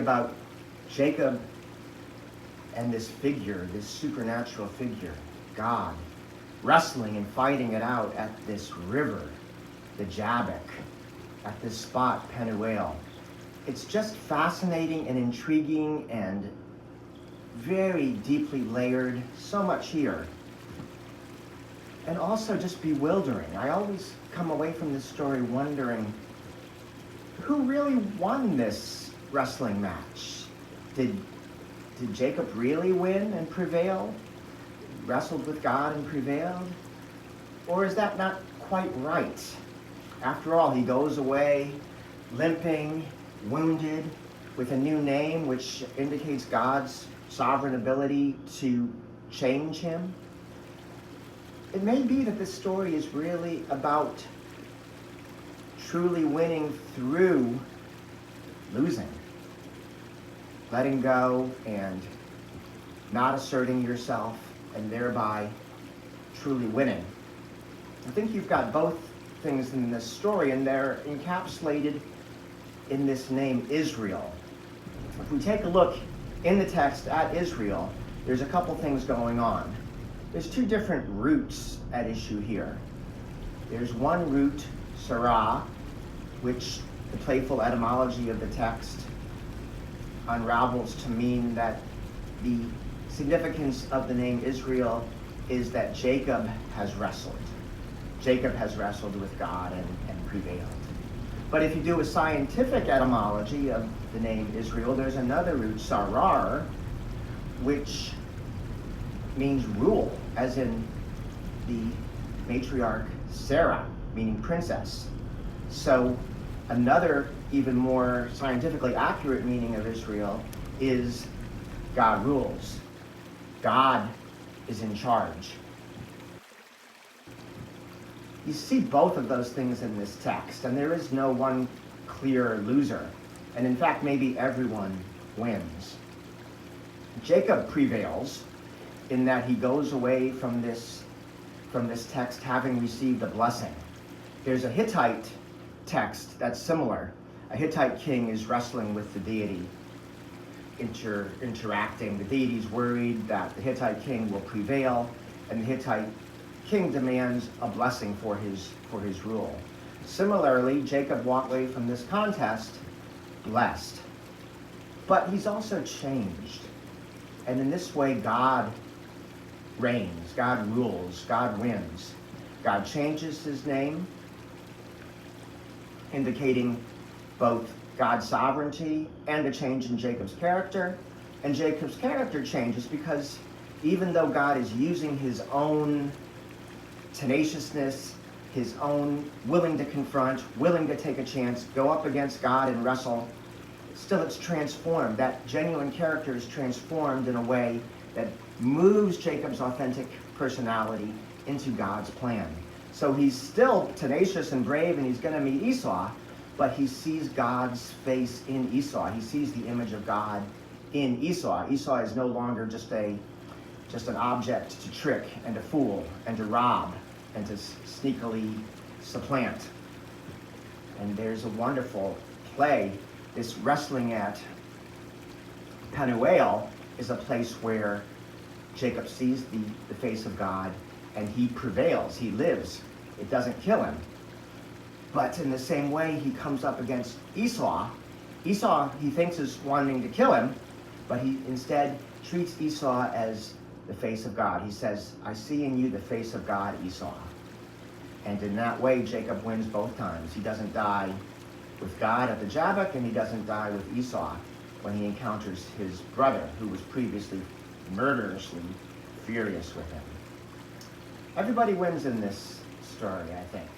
about Jacob and this figure, this supernatural figure, God, wrestling and fighting it out at this river, the Jabbok, at this spot, Peniel. It's just fascinating and intriguing and very deeply layered, so much here. And also just bewildering. I always come away from this story wondering, who really won this wrestling match? Did Jacob really win and prevail? Wrestled with God and prevailed? Or is that not quite right? After all, he goes away limping, wounded, with a new name which indicates God's sovereign ability to change him. It may be that this story is really about truly winning through losing, letting go and not asserting yourself, and thereby truly winning. I think you've got both things in this story, and they're encapsulated in this name Israel. If we take a look in the text at Israel, there's a couple things going on. There's two different roots at issue here. There's one root, Sarah, which the playful etymology of the text unravels to mean that the significance of the name Israel is that Jacob has wrestled. Jacob has wrestled with God and prevailed. But if you do a scientific etymology of the name Israel, there's another root, Sarar, which means rule, as in the matriarch Sarah, meaning princess. So another, even more scientifically accurate meaning of Israel is God rules. God is in charge. You see both of those things in this text, and there is no one clear loser. And in fact, maybe everyone wins. Jacob prevails in that he goes away from this text having received a blessing. There's a Hittite text that's similar. A Hittite king is wrestling with the deity, interacting. The deity's worried that the Hittite king will prevail, and the Hittite king demands a blessing for his rule. Similarly, Jacob walked away from this contest blessed. But he's also changed. And in this way, God reigns, God rules, God wins. God changes his name, indicating both God's sovereignty and a change in Jacob's character. And Jacob's character changes because even though God is using his own tenaciousness, his own willing to confront, willing to take a chance, go up against God and wrestle, still it's transformed. That genuine character is transformed in a way that moves Jacob's authentic personality into God's plan. So he's still tenacious and brave, and he's going to meet Esau, but he sees God's face in Esau. He sees the image of God in Esau. Esau is no longer just an object to trick and to fool and to rob and to sneakily supplant. And there's a wonderful play. This wrestling at Peniel is a place where Jacob sees the face of God, and he prevails, he lives. It doesn't kill him. But in the same way, he comes up against Esau. Esau, he thinks, is wanting to kill him, but he instead treats Esau as the face of God. He says, I see in you the face of God, Esau. And in that way, Jacob wins both times. He doesn't die with God at the Jabbok, and he doesn't die with Esau when he encounters his brother, who was previously murderously furious with him. Everybody wins in this story, I think.